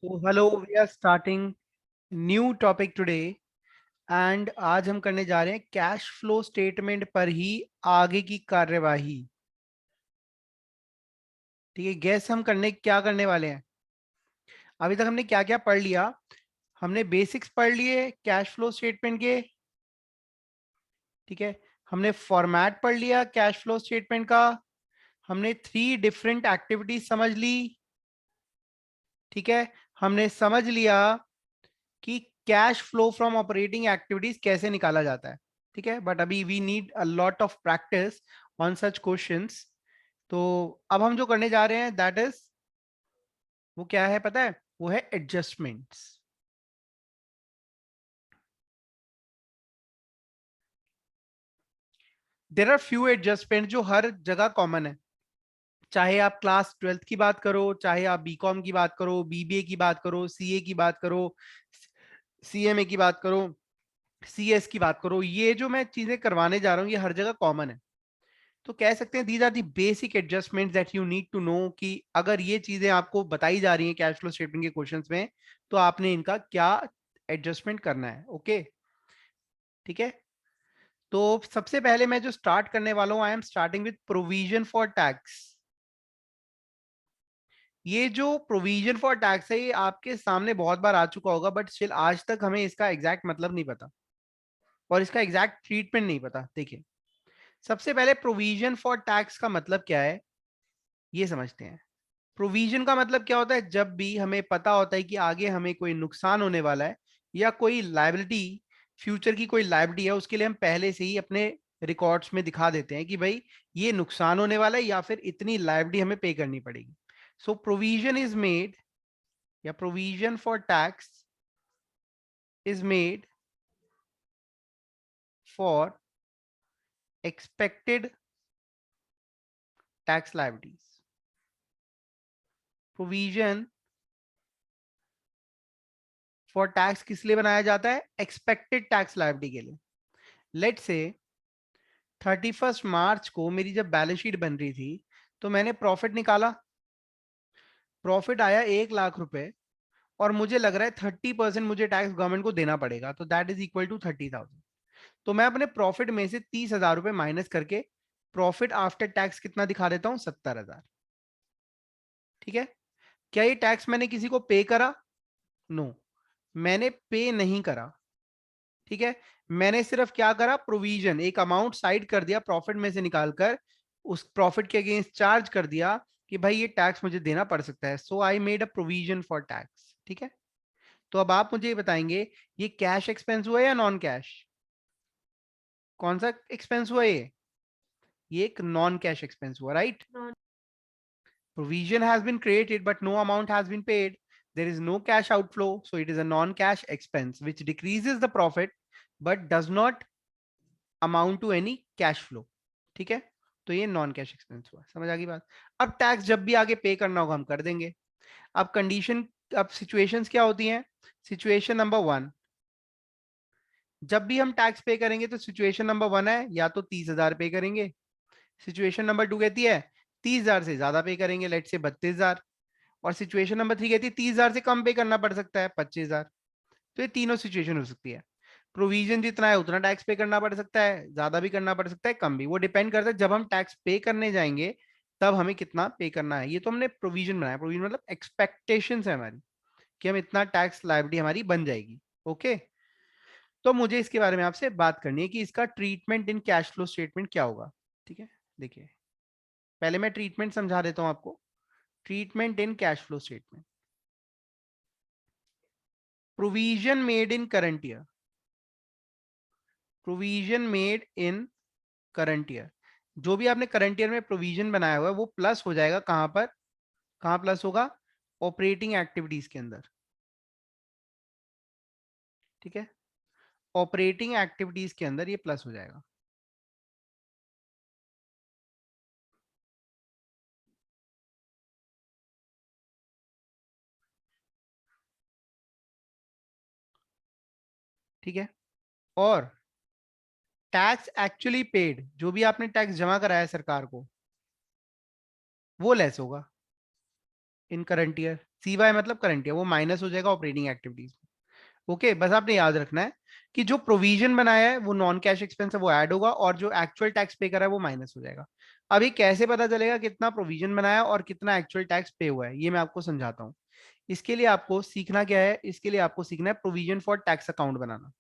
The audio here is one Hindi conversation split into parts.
तो hello, we are starting new topic today and आज हम करने जा रहे हैं कैश फ्लो स्टेटमेंट पर ही आगे की कार्यवाही। ठीक है, गैस हम क्या करने वाले हैं। अभी तक हमने क्या क्या पढ़ लिया। हमने बेसिक्स पढ़ लिए कैश फ्लो स्टेटमेंट के। ठीक है, हमने फॉर्मेट पढ़ लिया कैश फ्लो स्टेटमेंट का। हमने 3 डिफरेंट एक्टिविटीज समझ ली। ठीक है, हमने समझ लिया कि cash flow from operating activities कैसे निकाला जाता है। ठीक है, बट अभी we need a lot of practice on such questions. तो अब हम जो करने जा रहे हैं दैट इज, वो क्या है पता है, वो है adjustments. There are few adjustment जो हर जगह कॉमन है। चाहे आप क्लास 12th की बात करो, चाहे आप बीकॉम की बात करो, बीबीए की बात करो, सीए की बात करो, सीएमए की बात करो, सीएस की बात करो, ये जो मैं चीजें करवाने जा रहा हूँ ये हर जगह कॉमन है। तो कह सकते हैं these are the basic adjustment that you need to know कि अगर ये चीजें आपको बताई जा रही हैं कैश फ्लो स्टेटमेंट के क्वेश्चंस में तो आपने इनका क्या एडजस्टमेंट करना है। ओके, ठीक है। तो सबसे पहले मैं जो स्टार्ट करने वाला हूं, I am starting with provision for tax. ये जो प्रोविजन फॉर टैक्स है ये आपके सामने बहुत बार आ चुका होगा, बट स्टिल आज तक हमें इसका एग्जैक्ट मतलब नहीं पता और इसका एग्जैक्ट ट्रीटमेंट नहीं पता। देखिए, सबसे पहले प्रोविजन फॉर टैक्स का मतलब क्या है ये समझते हैं। प्रोविजन का मतलब क्या होता है, जब भी हमें पता होता है कि आगे हमें कोई नुकसान होने वाला है या कोई लायबिलिटी, फ्यूचर की कोई लायबिलिटी है, उसके लिए हम पहले से ही अपने रिकॉर्ड्स में दिखा देते हैं कि भाई ये नुकसान होने वाला है या फिर इतनी लायबिलिटी हमें पे करनी पड़ेगी। सो प्रोविजन इज मेड, या provision for tax is made for expected tax liabilities. Provision for tax किस लिए बनाया जाता है? एक्सपेक्टेड टैक्स लायबिलिटी के लिए। लेट से 31 मार्च को मेरी जब बैलेंस शीट बन रही थी तो मैंने प्रॉफिट निकाला। प्रॉफिट आया 1 लाख रुपए और मुझे लग रहा है 30% मुझे टैक्स गवर्नमेंट को देना पड़ेगा, तो दैट इज इक्वल टू 30,000। तो मैं अपने प्रॉफिट में से 30,000 रुपए माइनस करके प्रॉफिट आफ्टर टैक्स कितना दिखा देता हूं? 70,000। ठीक है, क्या ये टैक्स मैंने किसी को पे करा? नो, मैंने पे नहीं करा। ठीक है, मैंने सिर्फ क्या करा, प्रोविजन, एक अमाउंट साइड कर दिया प्रॉफिट में से निकालकर, उस प्रॉफिट के अगेंस्ट चार्ज कर दिया कि भाई ये टैक्स मुझे देना पड़ सकता है। So I made a provision for tax. ठीक है, तो अब आप मुझे ये बताएंगे ये कैश एक्सपेंस हुआ या नॉन कैश? कौन सा एक्सपेंस हुआ ये एक नॉन कैश एक्सपेंस हुआ, right? Provision has been created but no amount has been paid. There is no cash outflow, so it is a non-cash expense which decreases the profit but does not amount to any cash flow. ठीक है, तो ये नॉन कैश एक्सपेंस हुआ। समझ आ गई बात? अब टैक्स जब भी आगे पे करना होगा हम कर देंगे। अब कंडीशन, अब सिचुएशंस क्या होती हैं? सिचुएशन नंबर 1, जब भी हम टैक्स पे करेंगे तो सिचुएशन नंबर 1 है या तो 30,000 पे करेंगे। सिचुएशन नंबर 2 कहती है 30,000 से ज्यादा पे करेंगे, लेट से 32,000। और सिचुएशन नंबर 3 कहती है 30,000 से कम पे करना पड़ सकता है, 25,000। तो ये तीनों सिचुएशन हो सकती है। प्रोविजन जितना है उतना टैक्स पे करना पड़ सकता है, ज्यादा भी करना पड़ सकता है, कम भी। वो डिपेंड करता है जब हम टैक्स पे करने जाएंगे तब हमें कितना पे करना है। ये तो हमने प्रोविजन बनाया। प्रोविजन मतलब एक्सपेक्टेशंस है हमारी कि हम इतना टैक्स लायबिलिटी हमारी बन जाएगी। ओके, तो मुझे इसके बारे में आपसे बात करनी है कि इसका treatment in cash flow statement क्या होगा। ठीक है, देखिए, पहले मैं ट्रीटमेंट समझा देता हूं आपको। Treatment in cash flow statement, provision made in current year, provision made in current year, जो भी आपने करंट ईयर में प्रोविजन बनाया हुआ है वो प्लस हो जाएगा कहां पर? कहां प्लस होगा? ऑपरेटिंग एक्टिविटीज के अंदर। ठीक है, ऑपरेटिंग एक्टिविटीज के अंदर ये प्लस हो जाएगा। ठीक है, और टैक्स एक्चुअली पेड, जो भी आपने टैक्स जमा कराया सरकार को, वो लेस होगा। इन करंट ईयर, CY मतलब करंट ईयर, वो माइनस हो जाएगा ऑपरेटिंग एक्टिविटीज। ओके, बस आपने याद रखना है कि जो प्रोविजन बनाया है वो नॉन कैश एक्सपेंस है, वो ऐड होगा, और जो एक्चुअल टैक्स पे करा है वो माइनस हो जाएगा। अभी कैसे पता चलेगा कितना प्रोविजन बनाया और कितना एक्चुअल टैक्स पे हुआ है, ये मैं आपको समझाता हूँ। इसके लिए आपको सीखना क्या है, इसके लिए आपको सीखना है provision for tax account banana.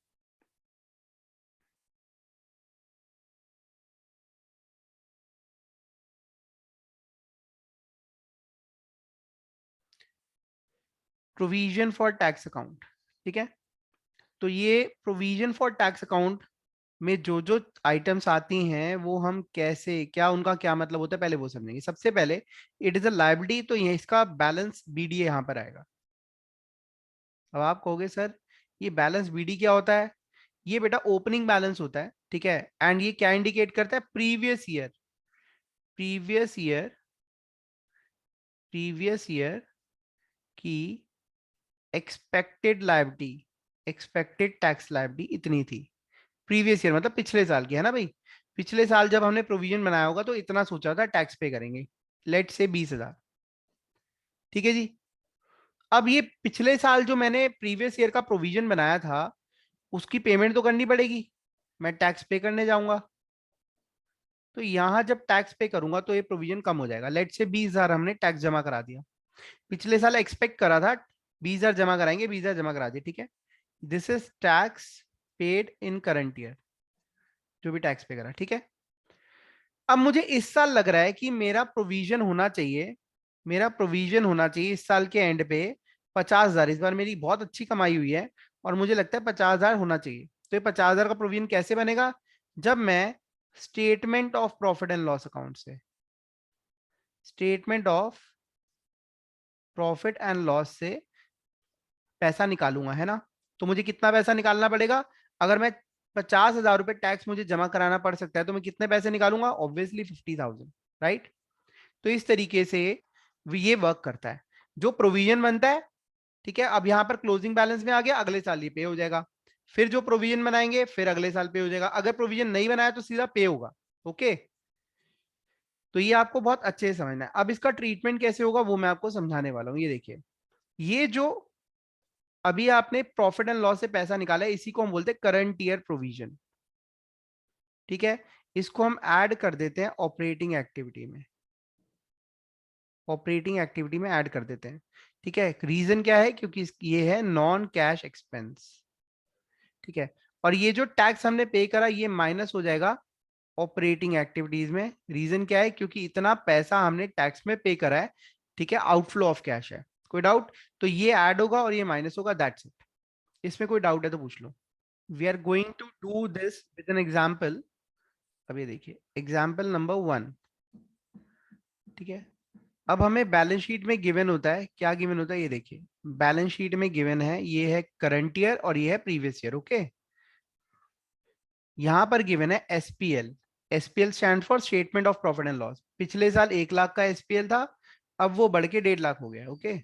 Provision for tax account, ठीक है। तो ये प्रोविजन फॉर टैक्स अकाउंट में जो जो आइटम्स आती हैं वो हम कैसे, क्या उनका क्या मतलब होता है, पहले वो समझेंगे। सबसे पहले इट इज अ लायबिलिटी, तो ये इसका बैलेंस बीडीए यहां पर आएगा। अब आप कहोगे सर ये बैलेंस बीडी क्या होता है? ये बेटा ओपनिंग बैलेंस होता है, ठीक है। एंड ये क्या इंडिकेट करता है? Previous year, previous year, previous year की expected liability, expected tax liability इतनी थी। प्रीवियस ईयर मतलब पिछले साल की, है ना भाई। पिछले साल जब हमने प्रोविजन बनाया होगा तो इतना सोचा था टैक्स पे करेंगे, लेट से 20,000, ठीक है जी। अब ये पिछले साल जो मैंने प्रीवियस ईयर का प्रोविजन बनाया था उसकी पेमेंट तो करनी पड़ेगी, मैं टैक्स पे करने जाऊंगा। तो यहां जब टैक्स पे करूंगा तो ये प्रोविजन कम हो जाएगा, लेट से 20,000 हमने टैक्स जमा करा दिया। पिछले साल एक्सपेक्ट करा था 20,000 जमा कराएंगे, 20,000 जमा करा दिए, ठीक है। This is tax paid in current year, जो भी टैक्स पे करा, ठीक है। अब मुझे इस साल लग रहा है कि मेरा प्रोविजन होना चाहिए, मेरा प्रोविजन होना चाहिए इस साल के एंड पे 50,000। इस बार मेरी बहुत अच्छी कमाई हुई है और मुझे लगता है 50,000 होना चाहिए। तो ये 50,000 का प्रोविजन कैसे बनेगा? जब मैं statement of profit and loss account से, statement of profit and loss से पैसा निकालूंगा, है ना। तो मुझे कितना पैसा निकालना पड़ेगा? अगर मैं 50,000 रुपए टैक्स मुझे जमा कराना पड़ सकता है तो मैं कितने पैसे निकालूंगा? Obviously 50,000, right. तो इस तरीके से ये वर्क करता है। जो प्रोविजन बनता है, ठीक है, अब यहां पर क्लोजिंग बैलेंस में आ गया, अगले साल ये पे हो जाएगा। फिर जो प्रोविजन बनाएंगे फिर अगले साल पे हो जाएगा, अगर प्रोविजन नहीं बनाया तो सीधा पे होगा। ओके, तो ये आपको बहुत अच्छे से समझना है। अब इसका ट्रीटमेंट कैसे होगा वो मैं आपको समझाने वाला हूं। ये देखिए, ये जो अभी आपने प्रॉफिट एंड लॉस से पैसा निकाला है इसी को हम बोलते हैं करंट ईयर प्रोविजन, ठीक है। इसको हम ऐड कर देते हैं ऑपरेटिंग एक्टिविटी में, ऑपरेटिंग एक्टिविटी में ऐड कर देते हैं, ठीक है। रीजन क्या है? क्योंकि ये है नॉन कैश एक्सपेंस, ठीक है। और ये जो टैक्स हमने पे करा ये माइनस हो जाएगा ऑपरेटिंग एक्टिविटीज में। रीजन क्या है? क्योंकि इतना पैसा हमने टैक्स में पे करा है, ठीक है, आउटफ्लो ऑफ कैश है। कोई डाउट? तो ये ऐड होगा और ये माइनस होगा, दैट्स इट। इसमें कोई डाउट है तो पूछ लो। We are going to do this with an example. अब ये देखिए एग्जाम्पल नंबर 1, ठीक है। अब हमें बैलेंस शीट में गिवन होता है, क्या गिवन होता है? ये देखिए बैलेंस शीट में गिवन है, ये है करंट ईयर और ये है प्रीवियस ईयर, ओके। यहां पर गिवन है SPL, SPL stand for statement of profit and loss. पिछले साल 1 लाख का एसपीएल था, अब वो बढ़ के 1.5 लाख हो गया, ओके।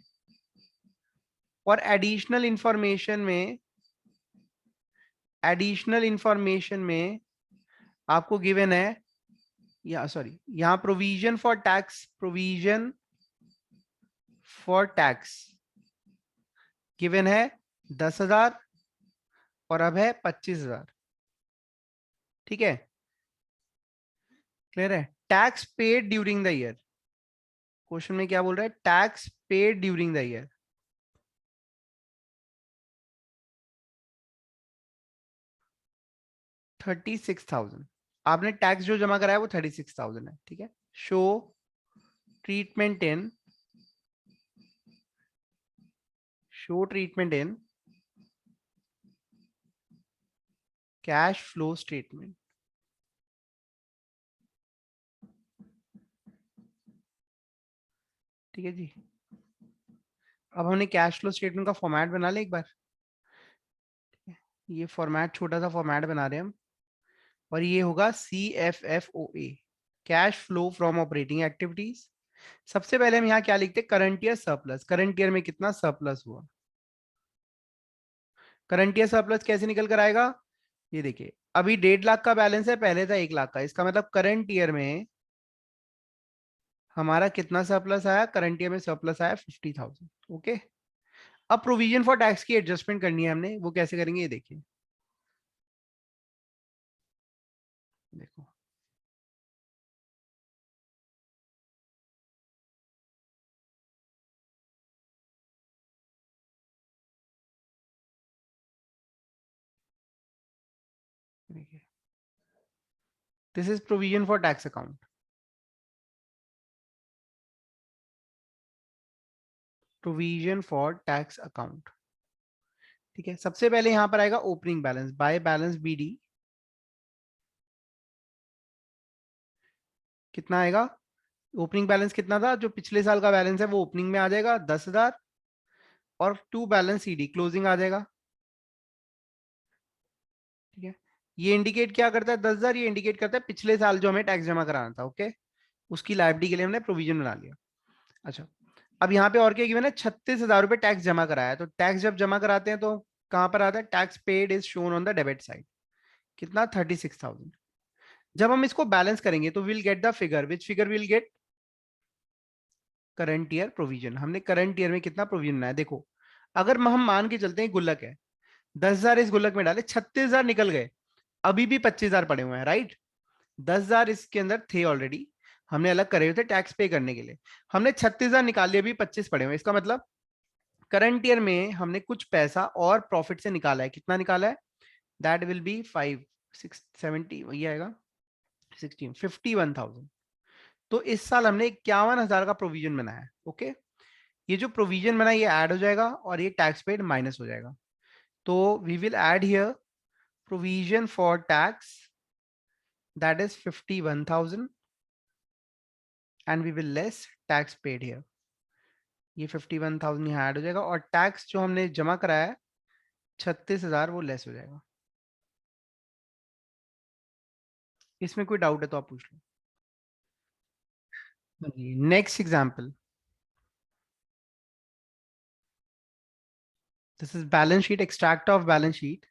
और एडिशनल इंफॉर्मेशन में, एडिशनल इंफॉर्मेशन में आपको गिवन है, या सॉरी यहाँ provision for tax, provision for tax given है 10,000 और अब है 25,000, ठीक है। क्लियर है? Tax paid during the year, question में क्या बोल रहा है? Tax paid during the year 36,000। आपने टैक्स जो जमा कराया वो 36,000 है, ठीक है। Show treatment in, show treatment in cash flow statement, ठीक है जी। अब हमने कैश फ्लो स्टेटमेंट का फॉर्मेट बना लिया एक बार, ये फॉर्मेट छोटा सा फॉर्मेट बना रहे हैं हम, और ये होगा CFFOA, cash flow from operating activities. सबसे पहले हम यहाँ क्या लिखते हैं? Current year surplus, current year में कितना सरप्लस हुआ। करंट ईयर सरप्लस कैसे निकल कर आएगा? ये देखिए अभी 1.5 लाख का बैलेंस है, पहले था 1 लाख का, इसका मतलब करंट ईयर में हमारा कितना सरप्लस आया, करंट ईयर में सरप्लस आया 50,000। ओके, अब प्रोविजन फॉर टैक्स की एडजस्टमेंट करनी है हमने, वो कैसे करेंगे ये देखिए। देखो, देखिए, this is provision for tax account. Provision for tax account, ठीक है। सबसे पहले यहां पर आएगा opening balance, by balance BD. कितना आएगा, ओपनिंग बैलेंस कितना था, जो पिछले साल का बैलेंस है वो ओपनिंग में आ जाएगा 10,000, और टू बैलेंस सीडी क्लोजिंग आ जाएगा। ठीक है, ये इंडिकेट क्या करता है 10,000, ये इंडिकेट करता है पिछले साल जो हमें टैक्स जमा कराना था। ओके, उसकी लायबिलिटी के लिए हमने प्रोविजन बना लिया। अच्छा, अब यहाँ पे और क्या गिवन है, 36,000 रुपए टैक्स जमा कराया है। तो टैक्स जब जमा कराते हैं तो कहां पर आता है, tax paid is shown on the debit side. कितना, 36,000। जब हम इसको बैलेंस करेंगे तो will get the figure, which figure will get, current year provision. हमने करंट ईयर में कितना प्रोविजन बनाया, देखो, अगर हम मान के चलते हैं गुल्लक है, 10,000 इस गुल्लक में डाले, 36,000 निकल गए, अभी भी 25,000 पड़े हुए हैं, राइट। 10,000 इसके अंदर थे ऑलरेडी, हमने अलग करे हुए थे टैक्स पे करने के लिए, हमने 36,000 निकाल लिया, अभी 25 पड़े हुए हैं। इसका मतलब करंट ईयर में हमने कुछ पैसा और प्रॉफिट से निकाला है। कितना निकाला है, दैट विल बी 5 6 70, वही आएगा 51,000। तो इस साल हमने 51,000 का प्रोविजन बनाया है। ओके, ये जो प्रोविजन बना ये ऐड हो जाएगा और ये टैक्स पेड माइनस हो जाएगा। तो we will add here provision for tax, that is 51,000, and we will less tax paid here. ये 51,000 यहाँ ऐड हो जाएगा, और टैक्स जो हमने जमा कराया है 36,000 वो लेस हो जाएगा। इसमें कोई डाउट है तो आप पूछ लो। Next example, this is balance sheet, extract of balance sheet.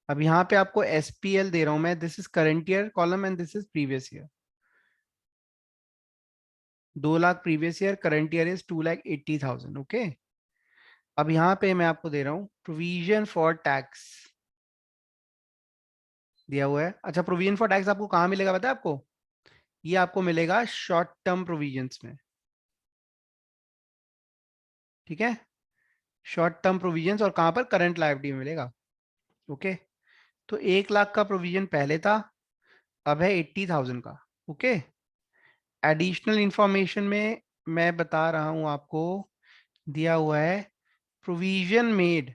अब यहाँ पे आपको एसपीएल दे रहा हूं मैं, this is current year column and this is previous year. 2 lakh previous year, current year is 2,80,000। Okay, अब यहाँ पे मैं आपको दे रहा हूँ प्रोविजन फॉर टैक्स दिया हुआ है। अच्छा, प्रोविजन फॉर टैक्स आपको कहाँ मिलेगा पता है आपको, ये आपको मिलेगा शॉर्ट टर्म प्रोविजंस में। ठीक है, शॉर्ट टर्म प्रोविजंस, और कहाँ पर, करंट लायबिलिटी में मिलेगा। ओके, तो 1 लाख का प्रोविजन पहले था, अब है 80,000 का। ओके, एडिशनल इंफॉर्मेशन में मैं बता रहा हूं आपको, दिया हुआ है provision made,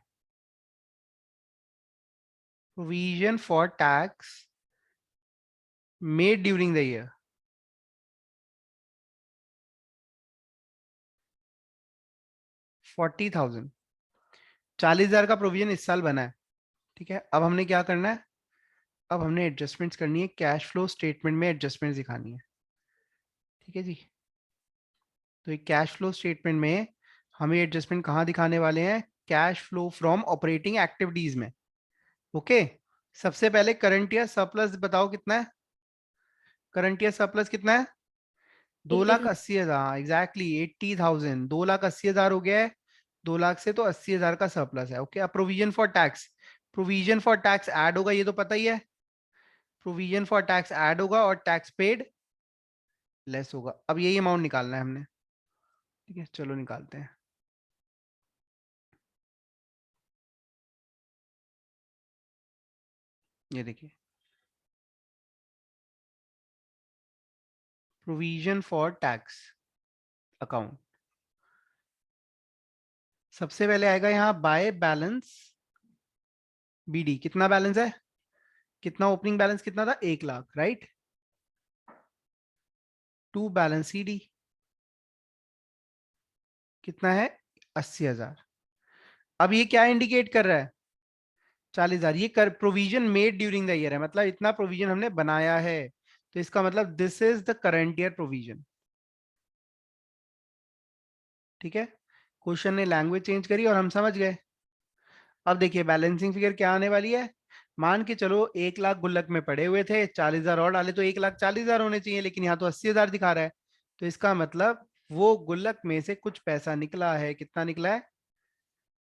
provision for tax made during the year. 40,000, 40,000 का प्रोविजन इस साल बना है। ठीक है, अब हमने क्या करना है, अब हमने एडजस्टमेंट्स करनी है, कैश फ्लो स्टेटमेंट में एडजस्टमेंट दिखानी है। ठीक है जी, तो एक कैश फ्लो स्टेटमेंट में हमें एडजस्टमेंट कहाँ दिखाने वाले हैं, cash flow from operating activities में। ओके, सबसे पहले करंट ईयर सरप्लस बताओ कितना है, करंट ईयर सरप्लस कितना है, 2,80,000, एग्जैक्टली 80,000, 2,80,000 हो गया है। 2 लाख से तो 80,000 का सरप्लस है। ओके, अब provision for tax, provision for tax add होगा, ये तो पता ही है, प्रोविजन फॉर टैक्स ऐड होगा और टैक्स पेड लेस होगा। अब यही अमाउंट निकालना है हमने। ठीक है, चलो निकालते हैं। ये देखिए, प्रोविजन फॉर टैक्स अकाउंट, सबसे पहले आएगा यहाँ बाय बैलेंस बीडी। कितना बैलेंस है, कितना ओपनिंग बैलेंस कितना था, 1 lakh, right. To balance CD कितना है, 80,000। अब ये क्या इंडिकेट कर रहा है, 40,000। ये कर provision made during the year है, मतलब इतना प्रोविजन हमने बनाया है। तो इसका मतलब this is the current year provision. ठीक है, क्वेश्चन ने लैंग्वेज चेंज करी और हम समझ गए। अब देखिए बैलेंसिंग फिगर क्या आने वाली है, मान के चलो 1 लाख गुल्लक में पड़े हुए थे, 40,000 और डाले तो 1,40,000 होने चाहिए, लेकिन यहाँ तो 80,000 दिखा रहा है। तो इसका मतलब वो गुल्लक में से कुछ पैसा निकला है। कितना निकला है?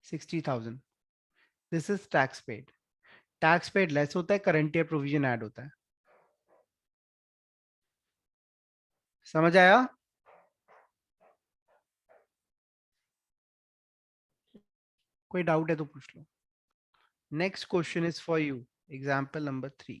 60,000। This is tax paid. Tax paid less होता है, करंट ईयर प्रोविजन ऐड होता है। समझ आया? कोई डाउट है तो पूछ लो। Next question is for you. Example number 3।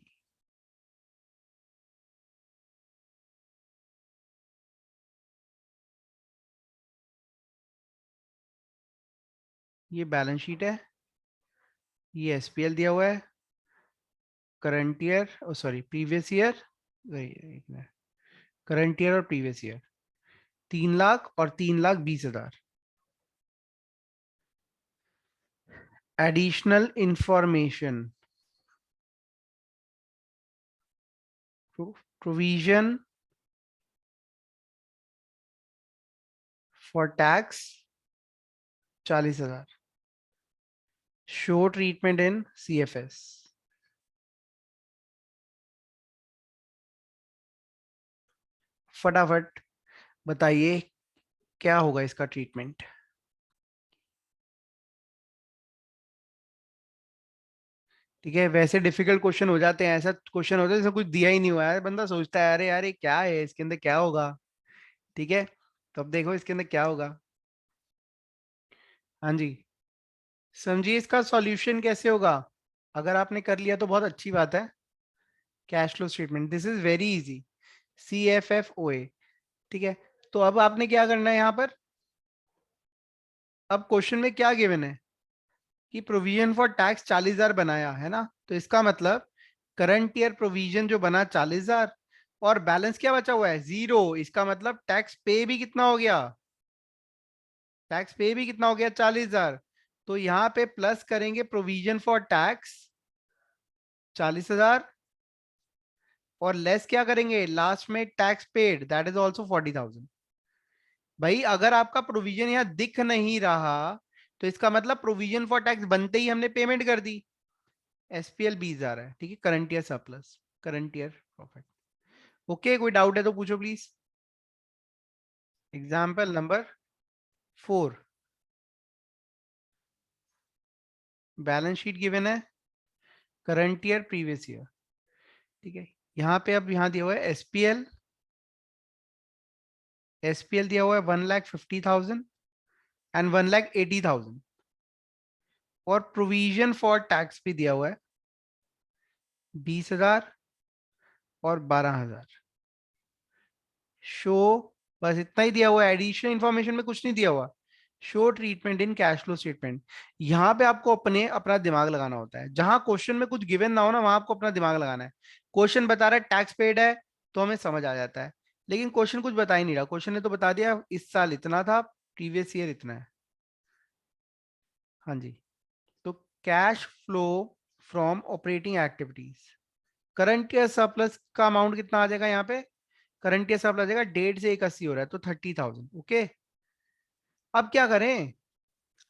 ये बैलेंस शीट है, ये एसपीएल दिया हुआ है, current year, sorry previous year, current year और प्रीवियस ईयर, 3 लाख और 3,20,000। Additional information, provision for tax 40,000, show treatment in CFS. फटाफट बताइए क्या होगा इसका ट्रीटमेंट। ठीक है, वैसे डिफिकल्ट क्वेश्चन हो जाते हैं, ऐसा क्वेश्चन होता है जैसे कुछ दिया ही नहीं हुआ है, बंदा सोचता है अरे यार ये क्या है, इसके अंदर क्या होगा। ठीक है, तो अब देखो इसके अंदर क्या होगा। हाँ जी, समझिए इसका सॉल्यूशन कैसे होगा। अगर आपने कर लिया तो बहुत अच्छी बात है। Cash flow statement, this is very easy. CFFOA। ठीक है, तो अब आपने क्या करना है यहाँ पर। अब क्वेश्चन में क्या गिवन है कि प्रोविजन फॉर टैक्स 40,000 बनाया है ना, तो इसका मतलब करंट ईयर प्रोविजन जो बना 40,000 और बैलेंस क्या बचा हुआ है 0। इसका मतलब टैक्स पे भी कितना हो गया, टैक्स पे भी कितना हो गया 40,000। तो यहाँ पे प्लस करेंगे प्रोविजन फॉर टैक्स 40,000 और लेस क्या करेंगे लास्ट में tax paid that is also 40,000। भाई अगर आपका प्रोविजन यहाँ दिख नहीं रहा तो इसका मतलब प्रोविजन फॉर टैक्स बनते ही हमने पेमेंट कर दी। एसपीएल 20,000 है, ठीक है, current year surplus, current year profit. Okay, कोई डाउट है तो पूछो please. Example number 4। Balance sheet given है, करंट ईयर प्रीवियस ईयर। ठीक है, यहाँ पे अब यहाँ दिया हुआ है एसपीएल। एसपीएल दिया हुआ है 1,50,000 एंड 1,80,000 और प्रोविजन फॉर टैक्स भी दिया हुआ है 20,000 और 12,000। शो, बस इतना ही दिया हुआ है, एडिशनल इंफॉर्मेशन में कुछ नहीं दिया हुआ। Show treatment in cash flow statement. यहाँ पे आपको अपना दिमाग लगाना होता है, जहां क्वेश्चन में कुछ गिवन ना हो ना वहां आपको अपना दिमाग लगाना है। क्वेश्चन बता रहा है टैक्स पेड है तो हमें समझ आ जाता है, लेकिन क्वेश्चन कुछ बता ही नहीं रहा। क्वेश्चन ने तो बता दिया इस साल इतना था, प्रीवियस ईयर इतना है। हाँ जी, तो cash flow from operating activities, current year surplus का अमाउंट कितना आ जाएगा यहाँ पे। करंट ईयर सरप्लस आ जाएगा 1.5 से 81 हो रहा है तो 30,000। ओके, अब क्या करें।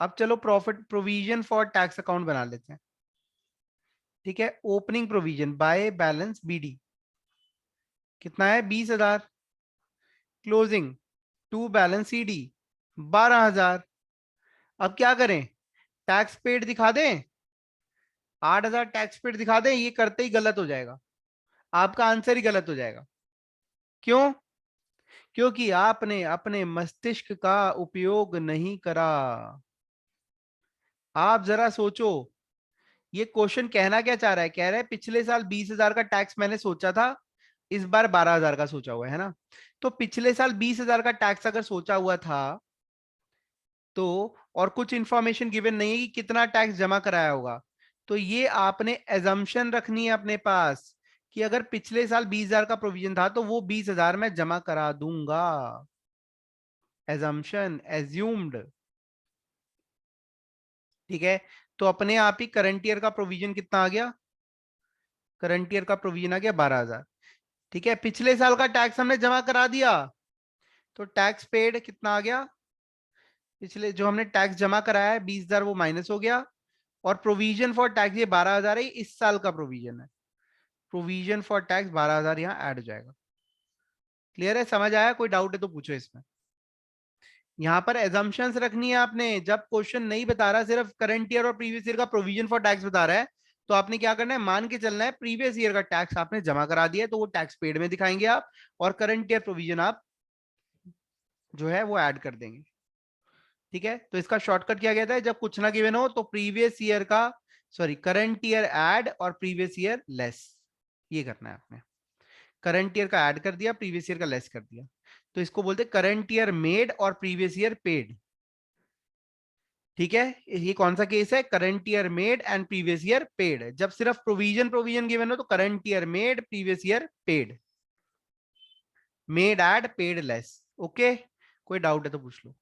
अब चलो profit provision for tax account बना लेते हैं। ठीक है, opening provision by balance BD कितना है 20,000। Closing to balance CD 12,000। अब क्या करें, टैक्स पेड दिखा दें, 8,000 टैक्स पेड दिखा दें। ये करते ही गलत हो जाएगा, आपका आंसर ही गलत हो जाएगा। क्यों? क्योंकि आपने अपने मस्तिष्क का उपयोग नहीं करा। आप जरा सोचो, ये क्वेश्चन कहना क्या चाह रहा है, कह रहा है पिछले साल 20,000 का टैक्स मैंने सोचा था, इस बार 12,000 का सोचा हुआ है ना। तो पिछले साल 20,000 का टैक्स अगर सोचा हुआ था तो, और कुछ इंफॉर्मेशन गिवन नहीं है कि कितना टैक्स जमा कराया होगा, तो ये आपने एजम्पशन रखनी है अपने पास कि अगर पिछले साल 20,000 का प्रोविजन था तो वो 20,000 मैं जमा करा दूंगा। Assumption, assumed. ठीक है, तो अपने आप ही करंट ईयर का प्रोविजन कितना आ गया, करंट ईयर का प्रोविजन आ गया 12,000। ठीक है, पिछले साल का टैक्स हमने जमा करा दिया तो टैक्स पेड कितना आ गया, पिछले जो हमने टैक्स जमा कराया है 20,000 वो माइनस हो गया। और प्रोविजन फॉर टैक्स ये 12,000 है, इस साल का प्रोविजन है, प्रोविजन फॉर टैक्स 12,000 यहाँ ऐड हो जाएगा। क्लियर है, समझ आया? कोई डाउट है तो पूछो इसमें। यहाँ पर एजम्पशंस रखनी है आपने। जब क्वेश्चन नहीं बता रहा, सिर्फ करंट ईयर और प्रीवियस ईयर का प्रोविजन फॉर टैक्स बता रहा है, तो आपने क्या करना है, मान के चलना है प्रीवियस ईयर का टैक्स आपने जमा करा दिया है, तो वो टैक्स पेड में दिखाएंगे आप, और करंट ईयर प्रोविजन आप जो है वो ऐड कर देंगे। ठीक है, तो इसका शॉर्टकट क्या कहता है, जब कुछ ना गिवन हो तो प्रीवियस ईयर का, सॉरी करंट ईयर ऐड और प्रीवियस ईयर लेस, ये करना है आपने। करंट ईयर का ऐड कर दिया, प्रीवियस ईयर का लेस कर दिया, तो इसको बोलते करंट ईयर मेड और प्रीवियस ईयर पेड। ठीक है, ये कौन सा केस है, current year made and previous year paid. जब सिर्फ प्रोविजन प्रोविजन गिवन हो तो current year made, previous year paid, made add paid less. Okay, कोई डाउट है तो पूछ लो।